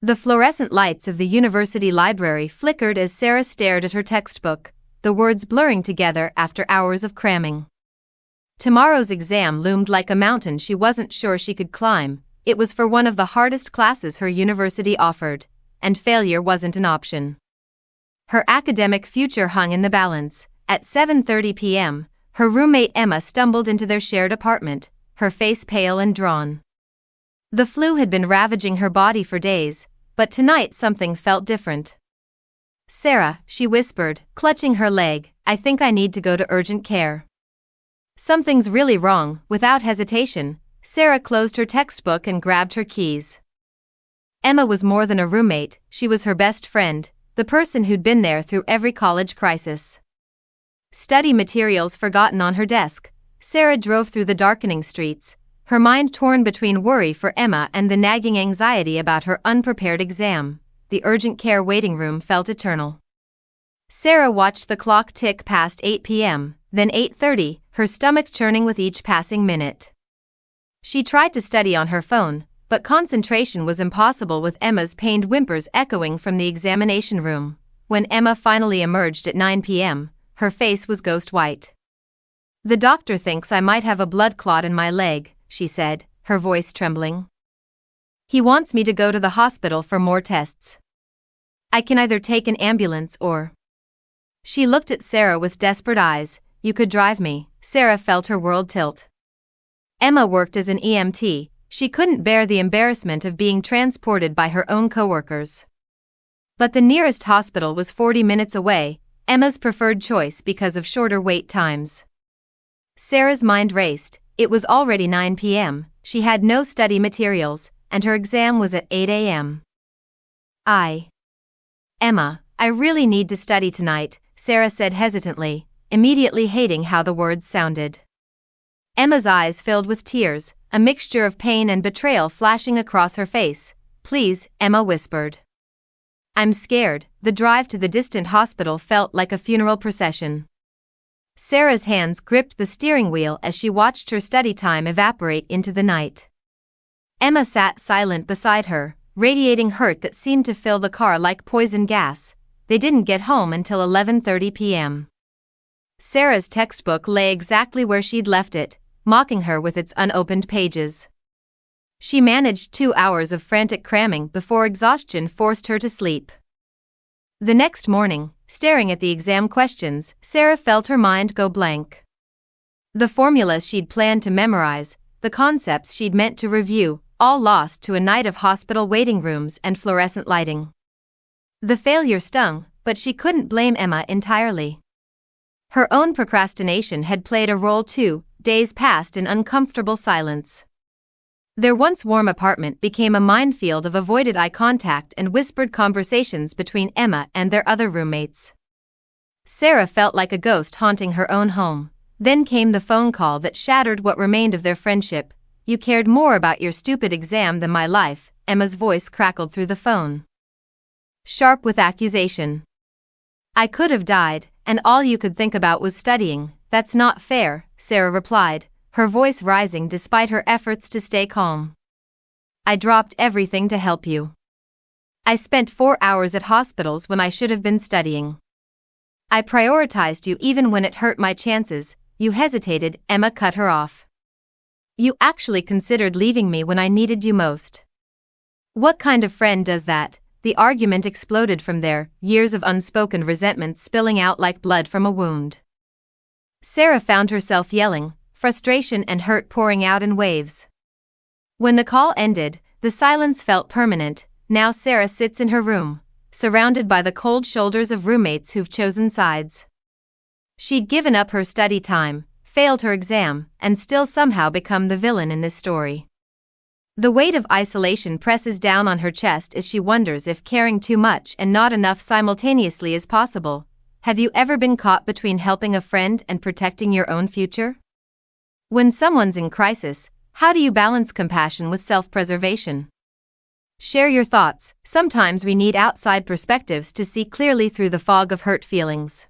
The fluorescent lights of the university library flickered as Sarah stared at her textbook, the words blurring together after hours of cramming. Tomorrow's exam loomed like a mountain she wasn't sure she could climb. It was for one of the hardest classes her university offered, and failure wasn't an option. Her academic future hung in the balance. At 7:30 p.m., her roommate Emma stumbled into their shared apartment, her face pale and drawn. The flu had been ravaging her body for days, but tonight something felt different. "Sarah," she whispered, clutching her leg, "I think I need to go to urgent care." "Something's really wrong." Without hesitation, Sarah closed her textbook and grabbed her keys. Emma was more than a roommate, she was her best friend, the person who'd been there through every college crisis. Study materials forgotten on her desk, Sarah drove through the darkening streets, her mind torn between worry for Emma and the nagging anxiety about her unprepared exam. The urgent care waiting room felt eternal. Sarah watched the clock tick past 8 p.m., then 8:30, her stomach churning with each passing minute. She tried to study on her phone, but concentration was impossible with Emma's pained whimpers echoing from the examination room. When Emma finally emerged at 9 p.m., her face was ghost white. "The doctor thinks I might have a blood clot in my leg," she said, her voice trembling. "He wants me to go to the hospital for more tests. I can either take an ambulance or..." She looked at Sarah with desperate eyes. "You could drive me." Sarah felt her world tilt. Emma worked as an EMT, she couldn't bear the embarrassment of being transported by her own coworkers. But the nearest hospital was 40 minutes away, Emma's preferred choice because of shorter wait times. Sarah's mind raced. It was already 9 p.m., she had no study materials, and her exam was at 8 a.m. Emma, I really need to study tonight," Sarah said hesitantly, immediately hating how the words sounded. Emma's eyes filled with tears, a mixture of pain and betrayal flashing across her face. "Please," Emma whispered. "I'm scared." The drive to the distant hospital felt like a funeral procession. Sarah's hands gripped the steering wheel as she watched her study time evaporate into the night. Emma sat silent beside her, radiating hurt that seemed to fill the car like poison gas. They didn't get home until 11:30 p.m. Sarah's textbook lay exactly where she'd left it, mocking her with its unopened pages. She managed 2 hours of frantic cramming before exhaustion forced her to sleep. The next morning, staring at the exam questions, Sarah felt her mind go blank. The formulas she'd planned to memorize, the concepts she'd meant to review, all lost to a night of hospital waiting rooms and fluorescent lighting. The failure stung, but she couldn't blame Emma entirely. Her own procrastination had played a role too. Days passed in uncomfortable silence. Their once warm apartment became a minefield of avoided eye contact and whispered conversations between Emma and their other roommates. Sarah felt like a ghost haunting her own home. Then came the phone call that shattered what remained of their friendship. "You cared more about your stupid exam than my life," Emma's voice crackled through the phone, sharp with accusation. "I could have died, and all you could think about was studying." "That's not fair," Sarah replied, her voice rising despite her efforts to stay calm. "I dropped everything to help you. I spent 4 hours at hospitals when I should have been studying. I prioritized you even when it hurt my chances." "You hesitated," Emma cut her off. "You actually considered leaving me when I needed you most. What kind of friend does that?" The argument exploded from there, years of unspoken resentment spilling out like blood from a wound. Sarah found herself yelling, frustration and hurt pouring out in waves. When the call ended, the silence felt permanent. Now Sarah sits in her room, surrounded by the cold shoulders of roommates who've chosen sides. She'd given up her study time, failed her exam, and still somehow become the villain in this story. The weight of isolation presses down on her chest as she wonders if caring too much and not enough simultaneously is possible. Have you ever been caught between helping a friend and protecting your own future? When someone's in crisis, how do you balance compassion with self-preservation? Share your thoughts. Sometimes we need outside perspectives to see clearly through the fog of hurt feelings.